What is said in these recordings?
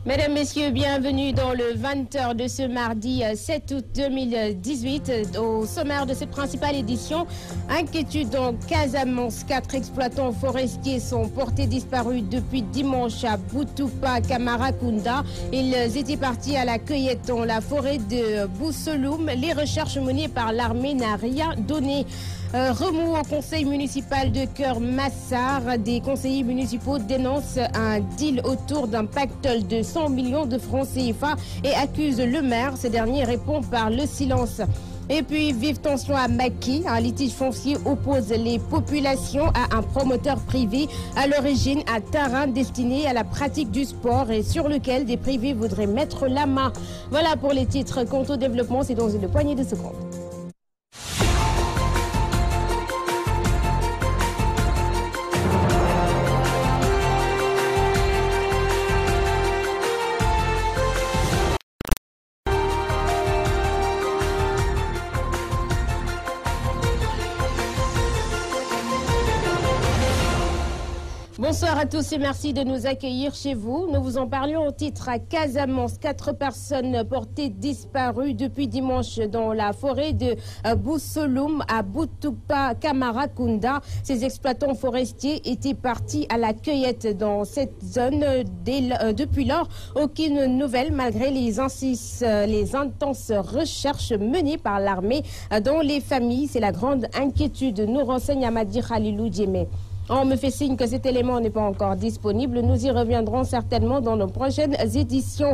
Mesdames, Messieurs, bienvenue dans le 20h de ce mardi 7 août 2018. Au sommaire de cette principale édition, inquiétude en Casamance. 4 exploitants forestiers sont portés disparus depuis dimanche à Boutoupa, Camaracounda. Ils étaient partis à la cueillette dans la forêt de Bousseloum. Les recherches menées par l'armée n'ont rien donné. Remous au conseil municipal de Keur-Massar. Des conseillers municipaux dénoncent un deal autour d'un pactole de 100 millions de francs CFA et accusent le maire. Ce dernier répond par le silence. Et puis, vive tension à Maki. Un litige foncier oppose les populations à un promoteur privé, à l'origine un terrain destiné à la pratique du sport et sur lequel des privés voudraient mettre la main. Voilà pour les titres. Quant au développement, c'est dans une poignée de secondes. Bonsoir à tous et merci de nous accueillir chez vous. Nous vous en parlions au titre à Casamance. 4 personnes portées disparues depuis dimanche dans la forêt de Bousseloum à Boutoupa, Camaracounda. Ces exploitants forestiers étaient partis à la cueillette dans cette zone. Depuis lors, aucune nouvelle malgré les intenses recherches menées par l'armée dans les familles. C'est la grande inquiétude, nous renseigne Amadi Khalilou Djemé. On me fait signe que cet élément n'est pas encore disponible. Nous y reviendrons certainement dans nos prochaines éditions.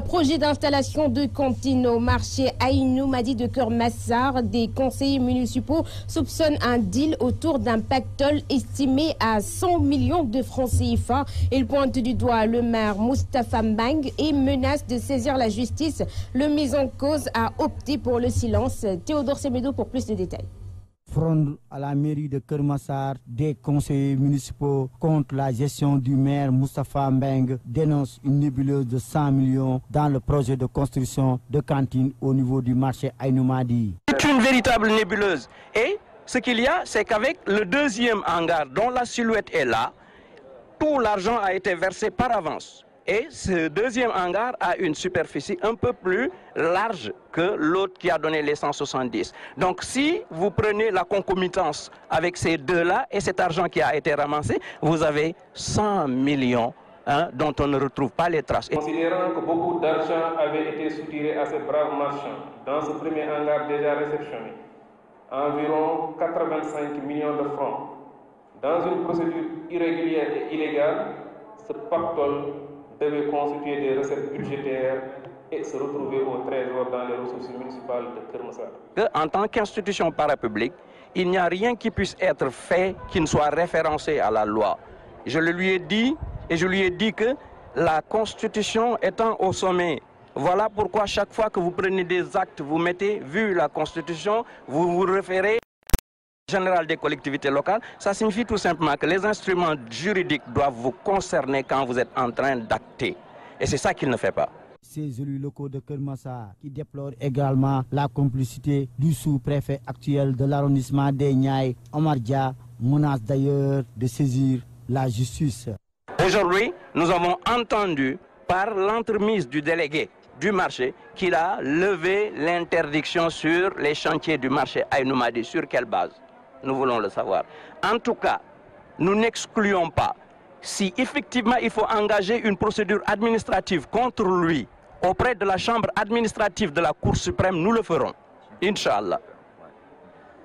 Projet d'installation de cantine au marché Aïnou Madi de Keur-Massar. Des conseillers municipaux soupçonnent un deal autour d'un pactole estimé à 100 millions de francs CFA. Il pointe du doigt le maire Moustapha Mbang et menace de saisir la justice. Le mis en cause a opté pour le silence. Théodore Semedo pour plus de détails. Fronde à la mairie de Keur-Massar, des conseillers municipaux contre la gestion du maire Moustapha Mbeng dénoncent une nébuleuse de 100 millions dans le projet de construction de cantine au niveau du marché Aïnou Madi. C'est une véritable nébuleuse. Et ce qu'il y a, c'est qu'avec le deuxième hangar dont la silhouette est là, tout l'argent a été versé par avance. Et ce deuxième hangar a une superficie un peu plus large que l'autre qui a donné les 170. Donc si vous prenez la concomitance avec ces deux-là et cet argent qui a été ramassé, vous avez 100 millions dont on ne retrouve pas les traces. Considérant que beaucoup d'argent avait été soutiré à ces braves marchands dans ce premier hangar déjà réceptionné, environ 85 millions de francs, dans une procédure irrégulière et illégale, ce pactole devait constituer des recettes budgétaires et se retrouver au trésor dans les ressources municipales de Keur-Massar. En tant qu'institution parapublique, il n'y a rien qui puisse être fait qui ne soit référencé à la loi. Je le lui ai dit et je lui ai dit que la Constitution étant au sommet, voilà pourquoi chaque fois que vous prenez des actes, vous mettez, vu la Constitution, vous vous référez général des collectivités locales. Ça signifie tout simplement que les instruments juridiques doivent vous concerner quand vous êtes en train d'acter. Et c'est ça qu'il ne fait pas. Ces élus locaux de Keur-Massar qui déplorent également la complicité du sous-préfet actuel de l'arrondissement des Niayes, Omar Dia, menacent d'ailleurs de saisir la justice. Aujourd'hui, nous avons entendu par l'entremise du délégué du marché qu'il a levé l'interdiction sur les chantiers du marché Aïnou Madi. Sur quelle base? Nous voulons le savoir. En tout cas, nous n'excluons pas. Si effectivement il faut engager une procédure administrative contre lui auprès de la chambre administrative de la Cour suprême, nous le ferons. Inch'Allah.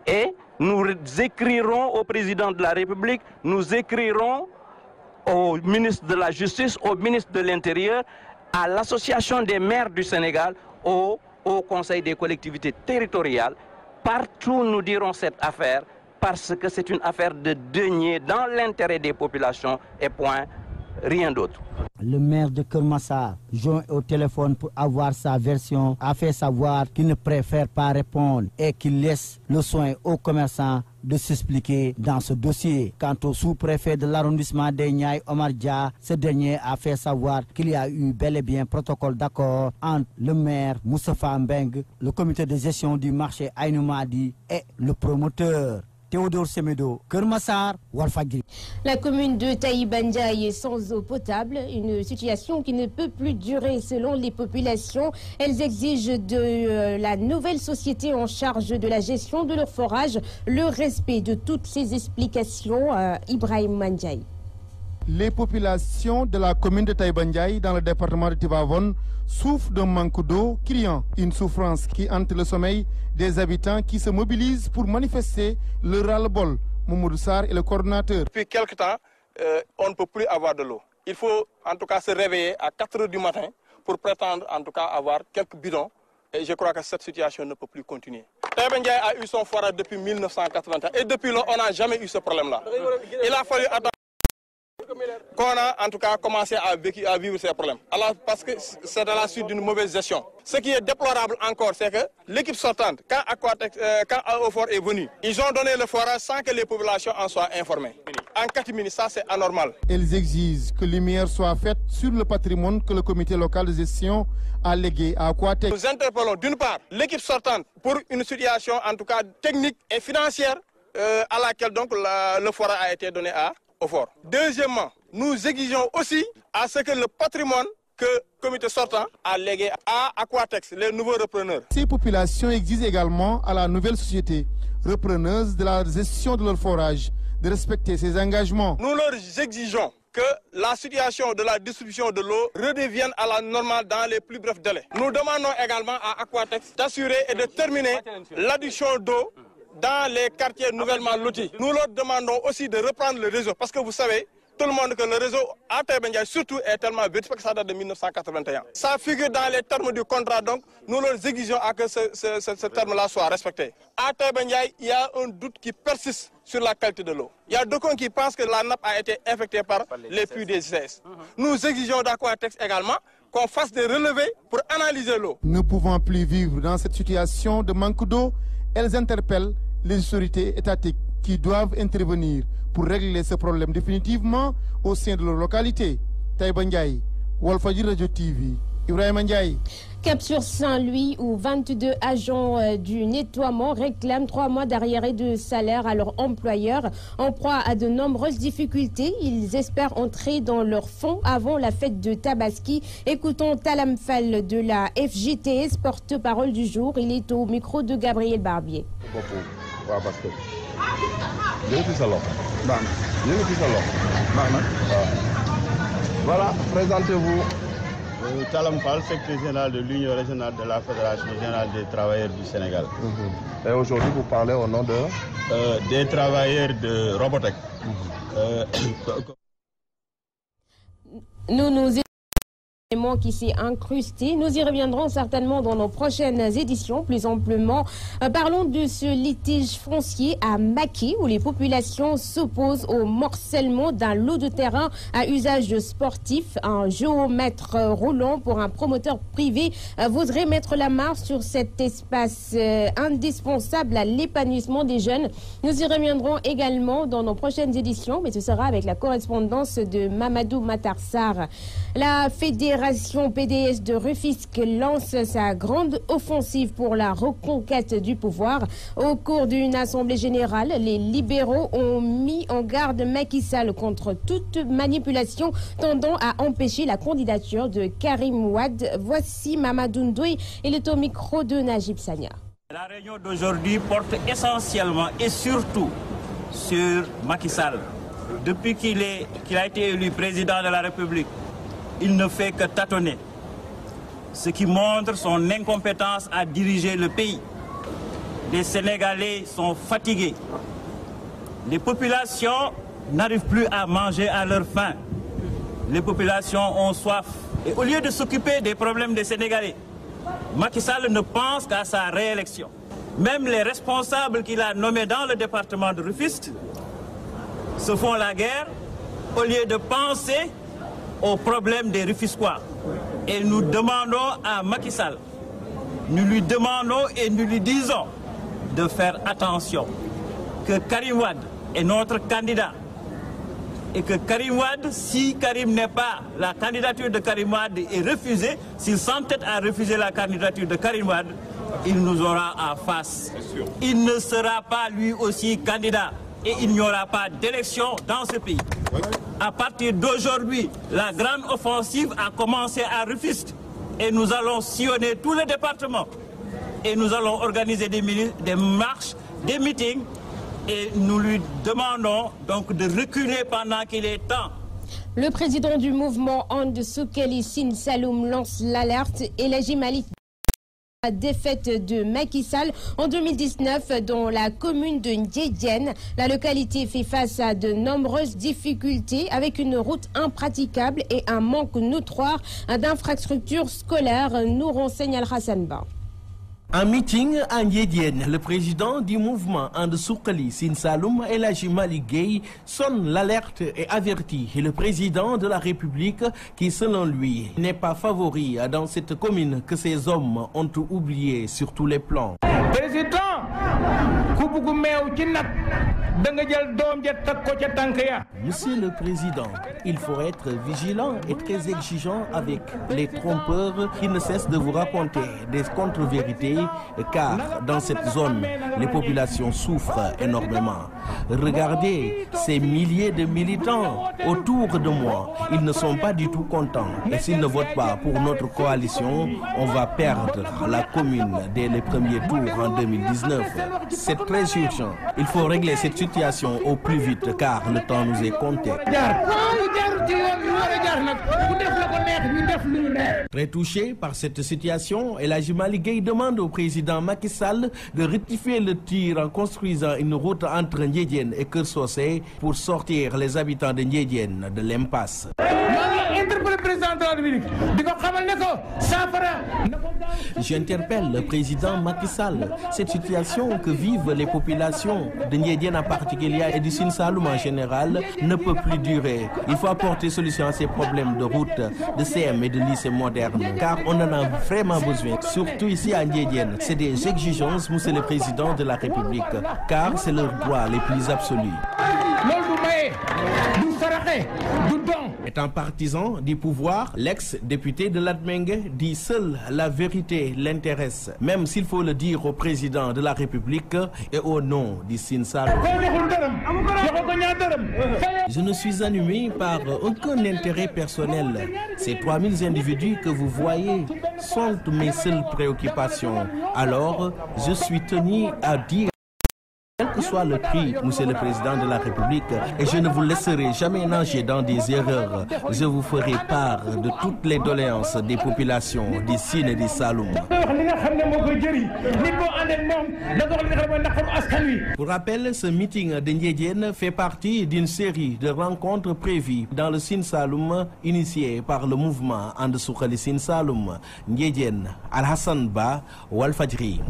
Et nous écrirons au président de la République, nous écrirons au ministre de la Justice, au ministre de l'Intérieur, à l'association des maires du Sénégal, au Conseil des collectivités territoriales. Partout nous dirons cette affaire parce que c'est une affaire de deniers dans l'intérêt des populations et point, rien d'autre. Le maire de Keur-Massar, joint au téléphone pour avoir sa version, a fait savoir qu'il ne préfère pas répondre et qu'il laisse le soin aux commerçants de s'expliquer dans ce dossier. Quant au sous-préfet de l'arrondissement des Niayes, Omar Dia, ce dernier a fait savoir qu'il y a eu bel et bien protocole d'accord entre le maire Moustapha Mbeng, le comité de gestion du marché Aïnou Madi et le promoteur. Théodore Semedo, Kermassar, Walfadjri. La commune de Taïba Ndiaye est sans eau potable, une situation qui ne peut plus durer selon les populations. Elles exigent de la nouvelle société en charge de la gestion de leur forage le respect de toutes ces explications. Ibrahim Mandjaï. Les populations de la commune de Taïba Ndiaye dans le département de Tivaouane souffrent d'un manque d'eau criant, une souffrance qui hante le sommeil des habitants qui se mobilisent pour manifester le ras-le-bol. Moumoudou Sarr est le coordinateur. Depuis quelque temps, on ne peut plus avoir de l'eau. Il faut en tout cas se réveiller à 4 h du matin pour prétendre en tout cas avoir quelques bidons. Et je crois que cette situation ne peut plus continuer. Taïba Ndiaye a eu son forage depuis 1981 et depuis là, on n'a jamais eu ce problème-là. Il a fallu attendre qu'on a en tout cas commencé à vivre ces problèmes. Alors parce que c'est à la suite d'une mauvaise gestion. Ce qui est déplorable encore, c'est que l'équipe sortante, quand Aquafor est venu, ils ont donné le forage sans que les populations en soient informées. En catimini, ça c'est anormal. Elles exigent que lumière soit faite sur le patrimoine que le comité local de gestion a légué à Aquatex. Nous interpellons d'une part l'équipe sortante pour une situation en tout cas technique et financière à laquelle donc le forage a été donné à Aquafor. Deuxièmement, nous exigeons aussi à ce que le patrimoine que le comité sortant a légué à Aquatex, les nouveaux repreneurs. Ces populations exigent également à la nouvelle société repreneuse de la gestion de leur forage de respecter ses engagements. Nous leur exigeons que la situation de la distribution de l'eau redevienne à la normale dans les plus brefs délais. Nous demandons également à Aquatex d'assurer et de terminer l'adduction d'eau dans les quartiers nouvellement lotis. Nous leur demandons aussi de reprendre le réseau parce que vous savez, tout le monde que le réseau à Taïba Ndiaye surtout est tellement vite que ça date de 1981. Ça figure dans les termes du contrat, donc nous leur exigeons à que ce terme-là soit respecté. À Taïba Ndiaye, il y a un doute qui persiste sur la qualité de l'eau. Il y a d'aucuns qui pensent que la nappe a été infectée par les puits des ICS. Nous exigeons d'Aquatex également qu'on fasse des relevés pour analyser l'eau. Ne pouvant plus vivre dans cette situation de manque d'eau, elles interpellent les autorités étatiques qui doivent intervenir pour régler ce problème définitivement au sein de leur localité. Taïba Ndiaye, Walfadjri Radio TV, Ibrahim Ndiaye. Cap sur Saint-Louis, où 22 agents du nettoiement réclament 3 mois d'arriérés de salaire à leur employeur. En proie à de nombreuses difficultés, ils espèrent entrer dans leur fonds avant la fête de Tabaski. Écoutons Talam Fall de la FJTS, porte-parole du jour. Il est au micro de Gabriel Barbier. Voilà, présentez-vous. Talam Fall, secrétaire général de l'Union régionale de la Fédération générale des travailleurs du Sénégal. Et aujourd'hui, vous parlez au nom de des travailleurs de Robotech. Nous qui s'est incrusté. Nous y reviendrons certainement dans nos prochaines éditions, plus amplement. Parlons de ce litige foncier à Maquis, où les populations s'opposent au morcellement d'un lot de terrain à usage sportif. Un géomètre roulant pour un promoteur privé voudrait mettre la main sur cet espace indispensable à l'épanouissement des jeunes. Nous y reviendrons également dans nos prochaines éditions, mais ce sera avec la correspondance de Mamadou Matarsar. La Fédération PDS de Rufisque lance sa grande offensive pour la reconquête du pouvoir. Au cours d'une assemblée générale, les libéraux ont mis en garde Macky Sall contre toute manipulation tendant à empêcher la candidature de Karim Wade. Voici Mamadou Ndoye, il est au micro de Najib Sagna. La réunion d'aujourd'hui porte essentiellement et surtout sur Macky Sall. Depuis qu'il a été élu président de la République, il ne fait que tâtonner, ce qui montre son incompétence à diriger le pays. Les Sénégalais sont fatigués. Les populations n'arrivent plus à manger à leur faim. Les populations ont soif. Et au lieu de s'occuper des problèmes des Sénégalais, Macky Sall ne pense qu'à sa réélection. Même les responsables qu'il a nommés dans le département de Rufisque se font la guerre au lieu de penser aux problèmes des Rufisquois. Et nous demandons à Macky Sall, nous lui demandons et nous lui disons de faire attention, que Karim Wade est notre candidat. Et que Karim Wade, si Karim n'est pas, la candidature de Karim Wade est refusée, s'il s'entête à refuser la candidature de Karim Wade, il nous aura en face. Il ne sera pas lui aussi candidat et il n'y aura pas d'élection dans ce pays. À partir d'aujourd'hui, la grande offensive a commencé à Rufisque et nous allons sillonner tous les départements et nous allons organiser des marches, des meetings et nous lui demandons donc de reculer pendant qu'il est temps. Le président du mouvement And Soukeli Sine Saloum lance l'alerte et Elhadji Malick la défaite de Macky Sall en 2019 dans la commune de Ndiédiène. La localité fait face à de nombreuses difficultés avec une route impraticable et un manque notoire d'infrastructures scolaires, nous renseigne Al-Hassan Ba. Un meeting à Ndiédiène, le président du mouvement And Soukeli Sine Saloum, Elhadji Malick Gueye, sonne l'alerte et avertit le président de la République qui, selon lui, n'est pas favori dans cette commune que ces hommes ont oublié sur tous les plans. Président, Monsieur le Président, il faut être vigilant et très exigeant avec les trompeurs qui ne cessent de vous raconter des contre-vérités car dans cette zone, les populations souffrent énormément. Regardez ces milliers de militants autour de moi. Ils ne sont pas du tout contents. Et s'ils ne votent pas pour notre coalition, on va perdre la commune dès les premiers tours en 2019. C'est très urgent. Il faut régler cette situation au plus vite car le temps nous est compté. Très touché par cette situation, Elhadji Malick Gueye demande au président Macky Sall de rectifier le tir en construisant une route entre Ndiédiène et Keur Socé pour sortir les habitants de Ndiédiène de l'impasse. J'interpelle le président Macky Sall. Cette situation que vivent les populations de Ndiédiène en particulier et du Sine Saloum en général ne peut plus durer. Il faut apporter solution à ces problèmes de route, de CM et de lycées modernes, car on en a vraiment besoin, surtout ici à Ndiédiène. C'est des exigences, monsieur le président de la République, car c'est leur droit les plus absolus. Étant partisan du pouvoir, l'ex-député de Latmingué dit seule la vérité l'intéresse, même s'il faut le dire au président de la République et au nom du Sine Saloum. Je ne suis animé par aucun intérêt personnel. Ces 3000 individus que vous voyez sont mes seules préoccupations. Alors, je suis tenu à dire quel que soit le prix, monsieur le président de la République, et je ne vous laisserai jamais nager dans des erreurs. Je vous ferai part de toutes les doléances des populations du Sine et du Saloum. Pour rappel, ce meeting de Ndiédiène fait partie d'une série de rencontres prévues dans le Sine Saloum initiées par le mouvement And Soukeli Sine Saloum. Ndiédiène, Al-Hassan Ba, Walfadjri.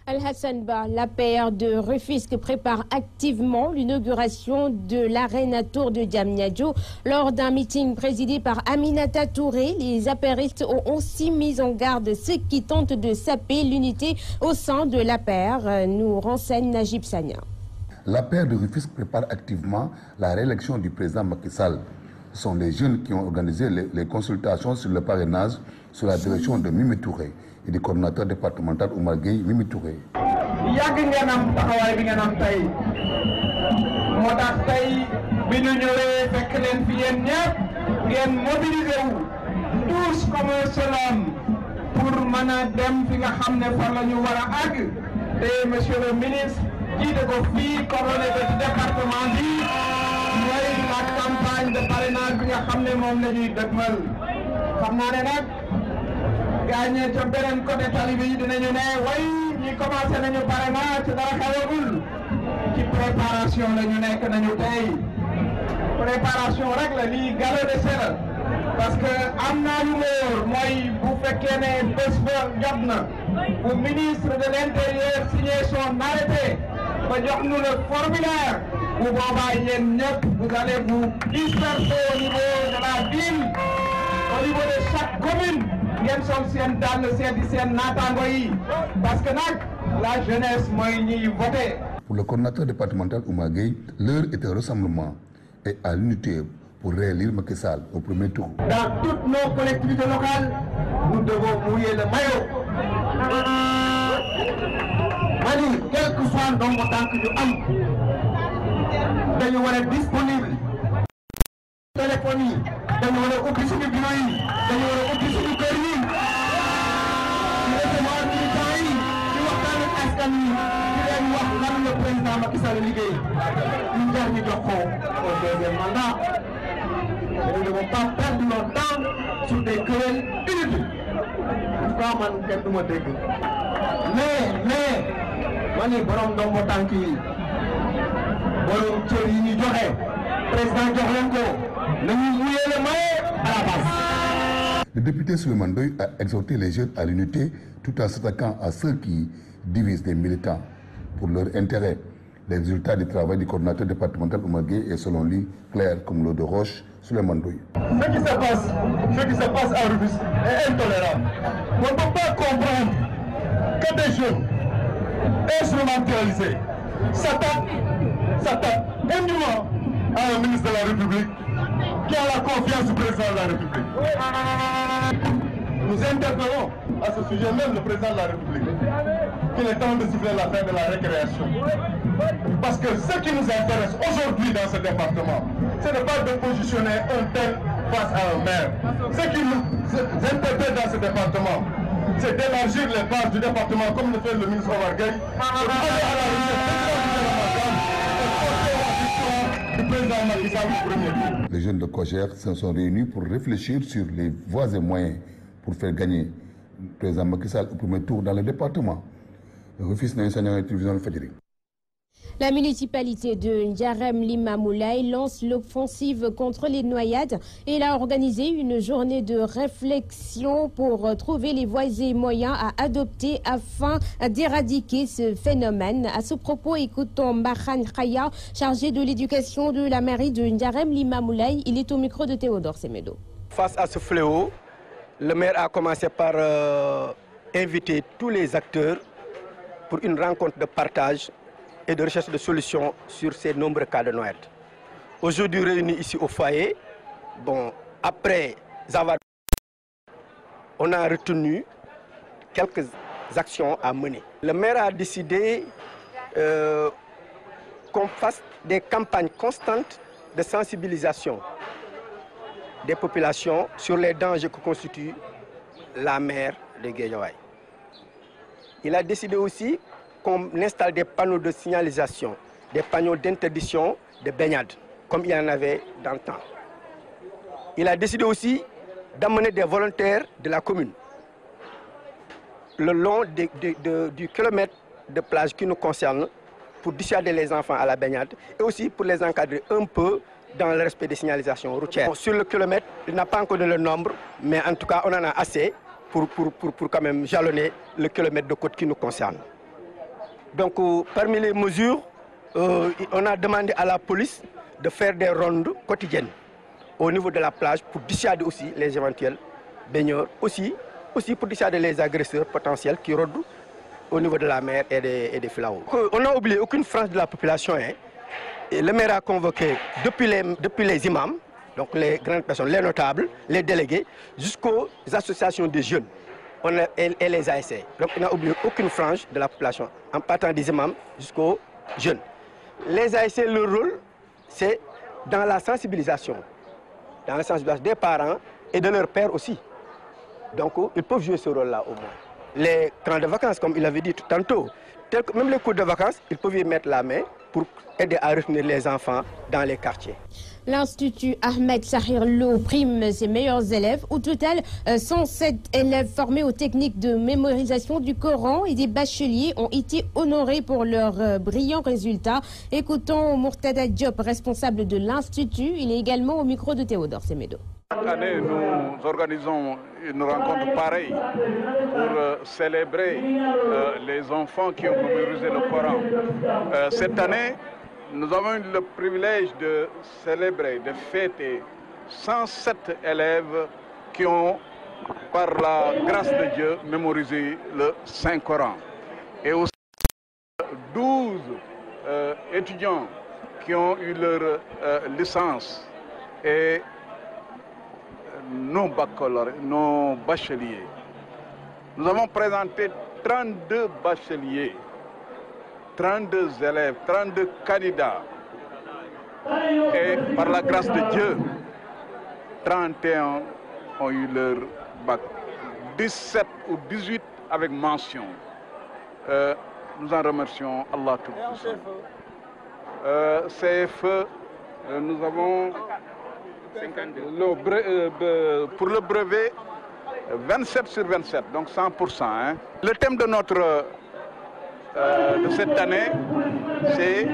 Al-Hassan Ba, l'APR de Rufisque prépare activement l'inauguration de l'arène à Tour de Diamniadio. Lors d'un meeting présidé par Aminata Touré, les apéristes ont aussi mis en garde ceux qui tentent de saper l'unité au sein de l'APR, nous renseigne Najib Sagna. L'APR de Rufisque prépare activement la réélection du président Macky Sall. Ce sont les jeunes qui ont organisé les consultations sur le parrainage sous la direction de Mimi Touré et du coordinateur départemental Oumar Gueye Mimi Touré. tous comme un seul homme pour mën a dem fi nga xam ne fan la ñu war a àgg te monsieur le ministre jiite ko fii coordonné ko ci département bi mooy la campagne de parrainage bi nga xam ne moom la ñuy dëgmal xam naa ne nag gaañee ca beneen côté tali bi dinañu ne way ñi commencé nañu parrainage ci dara xewagul ci préparation la ñu nekk nañu tey préparation rek la lii galop d'essai la parce que am naa lu wóor mooy bu fekkee ne bés ba jot na bu ministre de l'intérieur signé son arrêté ba jox nu le formulaire bu boobaa yéen ñëpp vous allez vous disperser au niveau de la ville au niveau de chaque commune ngeen sol seen dàll seeti seen naataango yi parce que nag la jeunesse mooy ñiy voter. Pour le coordinateur départemental Oumar Gueye, l'heure est au rassemblement et à l'unité pour réélire Macky Sall au premier tour. Dans toutes nos collectivités locales, nous devons mouiller le maillot. Mani, quel que soit le nombre de temps que nous avons disponible. Téléphonie, nous avons oublié sur le bureau, nous avons oublié sur le cœur. Le président Macky Sall liggéey ñu jar ñu jox ko au deuxième mandat. Nous ne devons pas perdre notre temps sur des querelles inutiles. En tout cas man kenn du ma dégg mais ma ni borom ndombo tànk yi borom cër yi ñu joxe président jox leen ko nañu muyee le maillot à la base. Le député Souleymane Ndoye a exhorté les jeunes à l'unité tout en s'attaquant à ceux qui divisent les militants pour leur intérêt. Les résultats du travail du coordinateur départemental Oumar Gueye est selon lui clair comme l'eau de roche Souleymane Ndoye. Ce qui se passe à Rufisque est intolérable. On ne peut pas comprendre que des jeunes instrumentalisés s'attaquent indûment à un ministre de la République qui a la confiance du président de la République. Nous interpellons à ce sujet même le président de la République qu'il est temps de siffler la fin de la récréation. Parce que ce qui nous intéresse aujourd'hui dans ce département, ce n'est pas de positionner un tel face à un maire. Ce qui nous interpelle dans ce département, c'est d'élargir les bases du département comme le fait le ministre Oumar Gueye, pour aller à la recherche du président Macky Sall au premier tour. Les jeunes de Cogère se sont réunis pour réfléchir sur les voies et moyens pour faire gagner le président Macky Sall au premier tour dans le département. Rufisque Nassana Télévision Le Fadjri. La municipalité de Ndiarème Limamoulaye lance l'offensive contre les noyades et a organisé une journée de réflexion pour trouver les voies et moyens à adopter afin d'éradiquer ce phénomène. À ce propos, écoutons Mbahan Khaya, chargé de l'éducation de la mairie de Ndiarème Limamoulaye. Il est au micro de Théodore Semedo. Face à ce fléau, le maire a commencé par inviter tous les acteurs pour une rencontre de partage et de recherche de solutions sur ces nombreux cas de noyade. Aujourd'hui réunis ici au foyer, après avoir... On a retenu quelques actions à mener. Le maire a décidé qu'on fasse des campagnes constantes de sensibilisation des populations sur les dangers que constitue la mer de Guédiawaye. Il a décidé aussi qu'on installe des panneaux de signalisation, des panneaux d'interdiction de baignade, comme il y en avait dans le temps. Il a décidé aussi d'amener des volontaires de la commune le long du kilomètre de plage qui nous concerne pour dissuader les enfants à la baignade et aussi pour les encadrer un peu dans le respect des signalisations routières. Sur le kilomètre, il n'a pas encore donné le nombre, mais en tout cas, on en a assez pour quand même jalonner le kilomètre de côte qui nous concerne. Donc, parmi les mesures, on a demandé à la police de faire des rondes quotidiennes au niveau de la plage pour dissuader aussi les éventuels baigneurs, aussi pour dissuader les agresseurs potentiels qui rôdent au niveau de la mer et des flaos. On n'a oublié aucune frange de la population. Et le maire a convoqué depuis les imams, donc les grandes personnes, les notables, les délégués, jusqu'aux associations de jeunes et les ASC. Donc on n'a oublié aucune frange de la population, en partant des imams jusqu'aux jeunes. Les ASC, leur rôle, c'est dans la sensibilisation des parents et de leurs pères aussi. Donc ils peuvent jouer ce rôle-là au moins. Les camps de vacances, comme il avait dit tout tantôt, même les cours de vacances, ils peuvent y mettre la main pour aider à retenir les enfants dans les quartiers. L'Institut Ahmed Sahir Lo prime ses meilleurs élèves. Au total, 107 élèves formés aux techniques de mémorisation du Coran et des bacheliers ont été honorés pour leurs brillants résultats. Écoutons Mourtada Diop, responsable de l'Institut. Il est également au micro de Théodore Semedo. Chaque année, nous organisons une rencontre pareille pour célébrer les enfants qui ont mémorisé le Coran. Cette année, nous avons eu le privilège de célébrer, de fêter 107 élèves qui ont, par la grâce de Dieu, mémorisé le Saint-Coran. Et aussi 12 étudiants qui ont eu leur licence et nos bacheliers. Nous avons présenté 32 bacheliers, 32 élèves, 32 candidats. Et par la grâce de Dieu, 31 ont eu leur bac. 17 ou 18 avec mention. Nous en remercions Allah tout-puissant. CFE, nous avons pour le brevet 27 sur 27, donc 100%. Hein. Le thème de cette année, c'est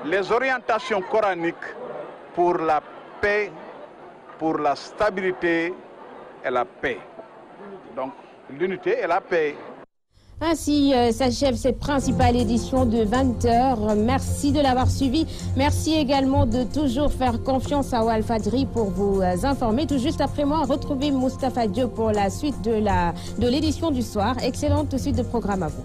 les orientations coraniques pour la paix, pour la stabilité et la paix. Donc l'unité et la paix. Ainsi s'achève cette principale édition de 20h. Merci de l'avoir suivi. Merci également de toujours faire confiance à Walfadjri pour vous informer. Tout juste après moi, retrouvez Moustapha Diop pour la suite de l'édition du soir. Excellente suite de programme à vous.